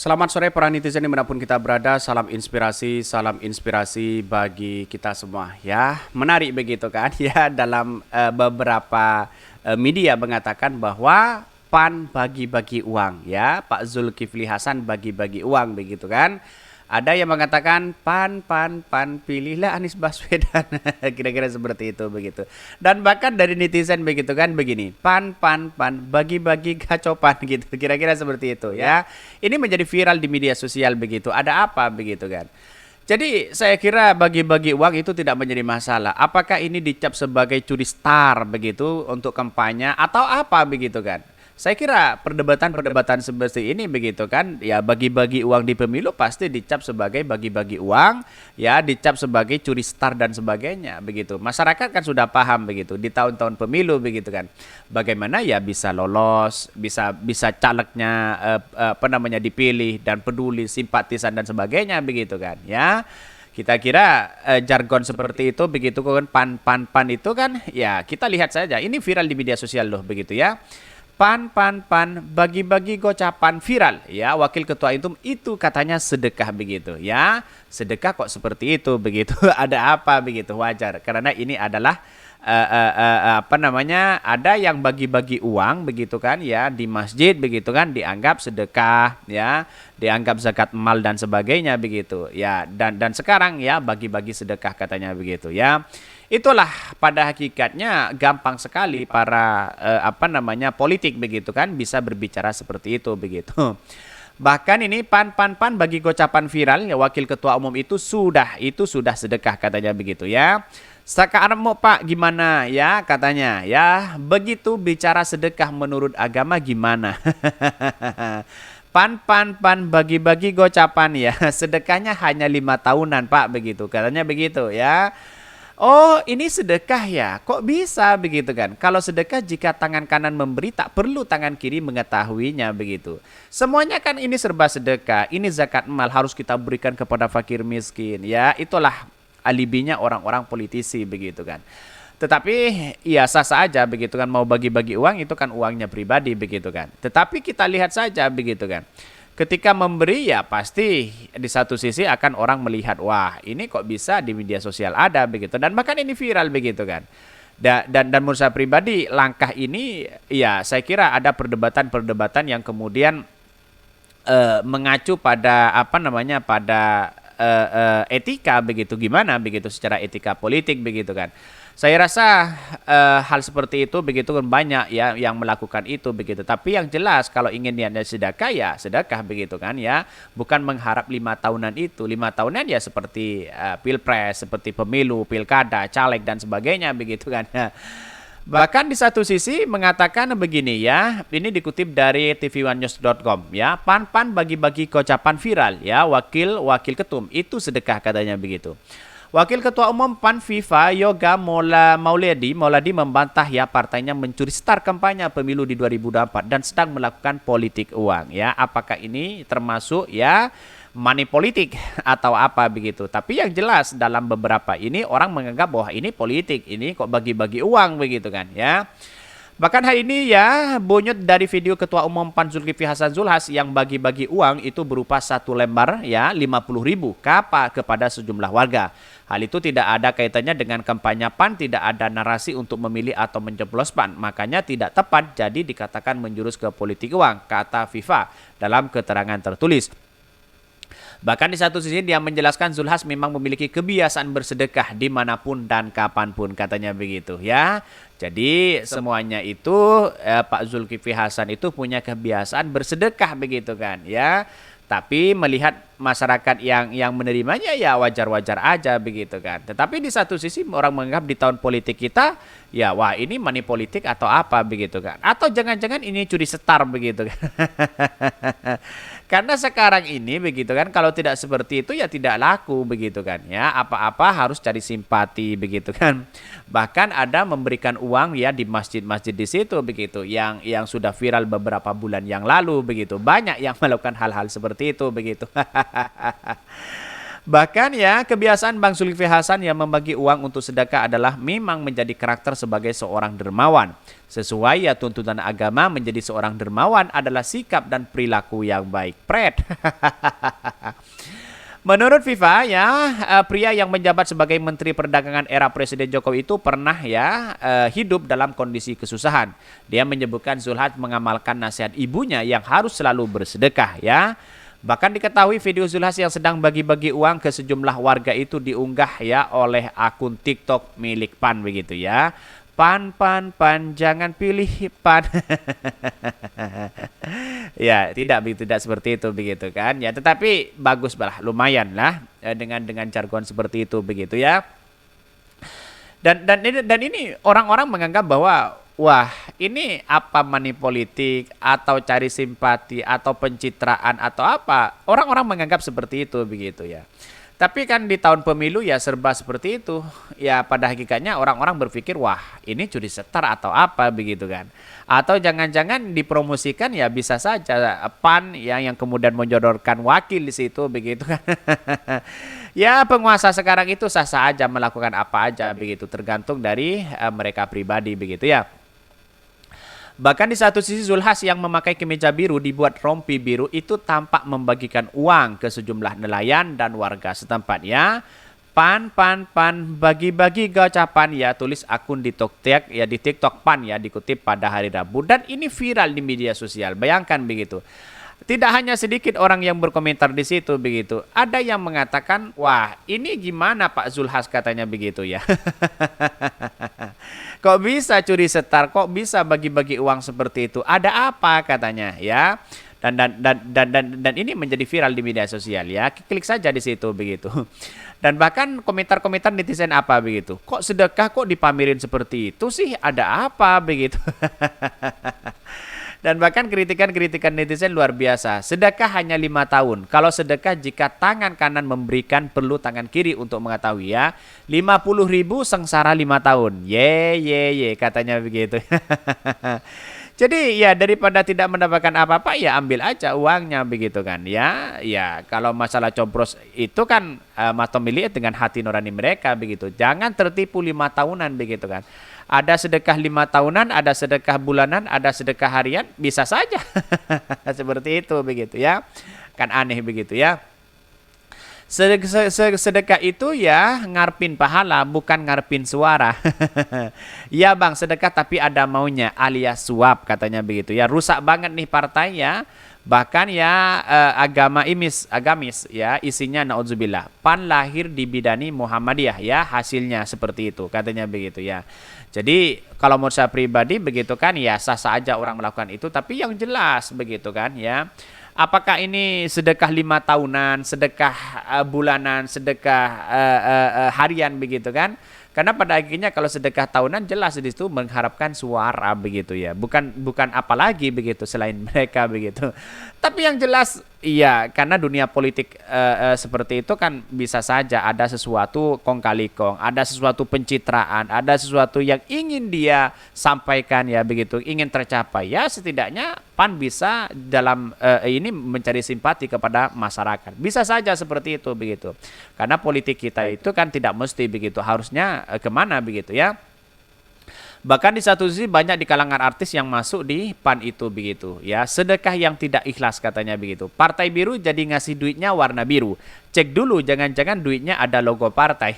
Selamat sore para netizen dimanapun kita berada, salam inspirasi bagi kita semua ya. Menarik begitu kan ya dalam beberapa media mengatakan bahwa PAN bagi-bagi uang ya, Pak Zulkifli Hasan bagi-bagi uang begitu kan. Ada yang mengatakan PAN pilihlah Anies Baswedan kira-kira seperti itu begitu. Dan bahkan dari netizen begitu kan begini, PAN bagi-bagi gacopan gitu. Kira-kira seperti itu ya. Ini menjadi viral di media sosial begitu. Ada apa begitu kan? Jadi saya kira bagi-bagi uang itu tidak menjadi masalah. Apakah ini dicap sebagai curi star begitu untuk kampanye atau apa begitu kan? Saya kira perdebatan-perdebatan seperti ini begitu kan, ya bagi-bagi uang di pemilu pasti dicap sebagai bagi-bagi uang, ya dicap sebagai curi star dan sebagainya begitu. Masyarakat kan sudah paham begitu di tahun-tahun pemilu begitu kan. Bagaimana ya bisa lolos, bisa calegnya apa namanya dipilih dan peduli, simpatisan dan sebagainya begitu kan, ya. Kita kira jargon seperti itu begitu kan pan itu kan ya kita lihat saja ini viral di media sosial loh begitu ya. PAN bagi-bagi gocapan viral ya wakil ketua itu katanya sedekah begitu ya, sedekah kok seperti itu begitu. Ada apa begitu, wajar karena ini adalah apa namanya, ada yang bagi-bagi uang begitu kan ya di masjid begitu kan, dianggap sedekah ya, dianggap zakat mal dan sebagainya begitu ya. Dan sekarang ya bagi-bagi sedekah katanya begitu ya. Itulah pada hakikatnya gampang sekali para apa namanya politik begitu kan bisa berbicara seperti itu begitu. Bahkan ini pan bagi gocapan viral ya wakil ketua umum itu sudah sedekah katanya begitu ya. Sekarang mau Pak gimana ya katanya ya, begitu bicara sedekah menurut agama gimana? Pan bagi-bagi gocapan ya, sedekahnya hanya 5 tahunan Pak begitu katanya begitu ya. Oh, ini sedekah ya? Kok bisa begitu kan? Kalau sedekah jika tangan kanan memberi tak perlu tangan kiri mengetahuinya begitu. Semuanya kan ini serba sedekah. Ini zakat mal harus kita berikan kepada fakir miskin ya. Itulah alibinya orang-orang politisi begitu kan. Tetapi ya sah-sah aja begitu kan, mau bagi-bagi uang itu kan uangnya pribadi begitu kan. Tetapi kita lihat saja begitu kan. Ketika memberi ya pasti di satu sisi akan orang melihat wah ini kok bisa di media sosial ada begitu, dan bahkan ini viral begitu kan. Dan menurut saya pribadi langkah ini ya saya kira ada perdebatan-perdebatan yang kemudian mengacu pada apa namanya pada etika begitu, gimana begitu secara etika politik begitu kan. Saya rasa hal seperti itu begitu kan banyak ya yang melakukan itu begitu. Tapi yang jelas kalau ingin niatnya sedekah ya sedekah begitu kan ya. Bukan mengharap 5 tahunan itu. 5 tahunan ya seperti pilpres, seperti pemilu, pilkada, caleg dan sebagainya begitu kan ya. Bahkan di satu sisi mengatakan begini ya, ini dikutip dari tv1news.com ya, pan bagi-bagi gocapan viral ya, wakil ketum itu sedekah katanya begitu. Wakil Ketua Umum PAN FIFA Yoga Mauladi membantah ya partainya mencuri star kampanye pemilu di 2024 dan sedang melakukan politik uang ya. Apakah ini termasuk ya money politik atau apa begitu. Tapi yang jelas dalam beberapa ini orang menganggap bahwa ini politik, ini kok bagi-bagi uang begitu kan ya. Bahkan hari ini ya bunyut dari video Ketua Umum PAN Zulkifli Hasan Zulhas yang bagi-bagi uang itu berupa 1 lembar ya 50.000 kepada sejumlah warga. Hal itu tidak ada kaitannya dengan kampanye PAN, tidak ada narasi untuk memilih atau mencoblos PAN. Makanya tidak tepat jadi dikatakan menjurus ke politik uang, kata FIFA dalam keterangan tertulis. Bahkan di satu sisi dia menjelaskan Zulhas memang memiliki kebiasaan bersedekah dimanapun dan kapanpun katanya begitu ya. Jadi semuanya itu Pak Zulkifli Hasan itu punya kebiasaan bersedekah begitu kan ya. Tapi melihat masyarakat yang menerimanya ya wajar-wajar aja begitu kan. Tetapi di satu sisi orang menganggap di tahun politik kita ya wah ini money politik atau apa begitu kan. Atau jangan-jangan ini curi star begitu kan. Karena sekarang ini begitu kan kalau tidak seperti itu ya tidak laku begitu kan ya. Apa-apa harus cari simpati begitu kan. Bahkan ada memberikan uang ya di masjid-masjid di situ begitu yang sudah viral beberapa bulan yang lalu begitu. Banyak yang melakukan hal-hal seperti itu begitu. Bahkan ya, kebiasaan Bang Zulkifli Hasan yang membagi uang untuk sedekah adalah memang menjadi karakter sebagai seorang dermawan. Sesuai ya tuntutan agama, menjadi seorang dermawan adalah sikap dan perilaku yang baik. Pret. Menurut FIFA ya, pria yang menjabat sebagai Menteri Perdagangan era Presiden Jokowi itu pernah ya hidup dalam kondisi kesusahan. Dia menyebutkan Zulhas mengamalkan nasihat ibunya yang harus selalu bersedekah ya. Bahkan diketahui video Zulhas yang sedang bagi-bagi uang ke sejumlah warga itu diunggah ya oleh akun TikTok milik PAN begitu ya. PAN, PAN, PAN, jangan pilih PAN. Ya, tidak seperti itu begitu kan. Ya, tetapi bagus lah, lumayan lah dengan jargon seperti itu begitu ya. Dan ini orang-orang menganggap bahwa wah, ini apa money politik atau cari simpati atau pencitraan atau apa? Orang-orang menganggap seperti itu begitu ya. Tapi kan di tahun pemilu ya serba seperti itu. Ya pada hakikatnya orang-orang berpikir wah ini curi setar atau apa begitu kan. Atau jangan-jangan dipromosikan ya bisa saja PAN yang kemudian menjodohkan wakil di situ begitu kan. Ya penguasa sekarang itu sah-sah aja melakukan apa aja begitu tergantung dari mereka pribadi begitu ya. Bahkan di satu sisi Zulhas yang memakai kemeja biru dibuat rompi biru itu tampak membagikan uang ke sejumlah nelayan dan warga setempat ya. PAN, PAN, PAN, bagi-bagi gocapan ya, tulis akun di TikTok PAN ya, dikutip pada hari Rabu. Dan ini viral di media sosial, bayangkan begitu. Tidak hanya sedikit orang yang berkomentar di situ begitu. Ada yang mengatakan, wah ini gimana Pak Zulhas katanya begitu ya. Kok bisa curi setar? Kok bisa bagi-bagi uang seperti itu? Ada apa katanya ya? Dan ini menjadi viral di media sosial ya. Klik saja di situ begitu. Dan bahkan komentar-komentar netizen apa begitu. Kok sedekah kok dipamerin seperti itu sih? Ada apa begitu? Dan bahkan kritikan-kritikan netizen luar biasa. Sedekah hanya 5 tahun. Kalau sedekah jika tangan kanan memberikan perlu tangan kiri untuk mengetahui ya. 50.000 sengsara 5 tahun. Ye katanya begitu. Jadi ya daripada tidak mendapatkan apa-apa ya ambil aja uangnya begitu kan ya. Ya kalau masalah cobros itu kan Mas Tommy lihat dengan hati nurani mereka begitu. Jangan tertipu 5 tahunan begitu kan. Ada sedekah 5 tahunan, ada sedekah bulanan, ada sedekah harian, bisa saja. Seperti itu begitu ya. Kan aneh begitu ya. Sedekah itu ya ngarpin pahala bukan ngarpin suara. Ya bang sedekah tapi ada maunya alias suap katanya begitu ya. Rusak banget nih partai ya. Bahkan ya agamis ya isinya naudzubillah. PAN lahir di bidani Muhammadiyah ya hasilnya seperti itu katanya begitu ya. Jadi kalau menurut saya pribadi begitu kan ya sah-sah aja orang melakukan itu tapi yang jelas begitu kan ya. Apakah ini sedekah 5 tahunan, sedekah bulanan, sedekah harian begitu kan? Karena pada akhirnya kalau sedekah tahunan jelas di situ mengharapkan suara begitu ya. Bukan apalagi begitu selain mereka begitu. Tapi yang jelas iya karena dunia politik seperti itu kan bisa saja ada sesuatu kong kali kong, ada sesuatu pencitraan, ada sesuatu yang ingin dia sampaikan ya begitu, ingin tercapai. Ya setidaknya PAN bisa dalam ini mencari simpati kepada masyarakat. Bisa saja seperti itu begitu. Karena politik kita itu kan tidak mesti begitu, harusnya kemana begitu ya. Bahkan di satu sisi banyak di kalangan artis yang masuk di PAN itu begitu ya. Sedekah yang tidak ikhlas katanya begitu. Partai biru jadi ngasih duitnya warna biru. Cek dulu jangan-jangan duitnya ada logo partai.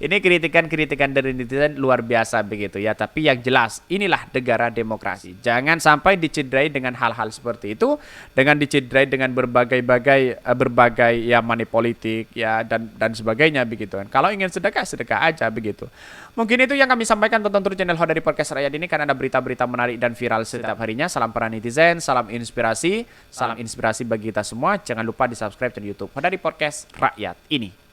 Ini kritikan-kritikan dari netizen luar biasa begitu ya. Tapi yang jelas inilah negara demokrasi. Jangan sampai dicederai dengan hal-hal seperti itu, dengan dicederai dengan berbagai ya money politik ya dan sebagainya begitu kan. Kalau ingin sedekah aja begitu. Mungkin itu yang kami sampaikan, tonton terus channel Ho dari Podcast Rakyat ini karena ada berita-berita menarik dan viral setiap harinya. Salam para netizen, salam inspirasi bagi kita semua. Jangan lupa di subscribe channel YouTube Ho dari Podcast Rakyat ini.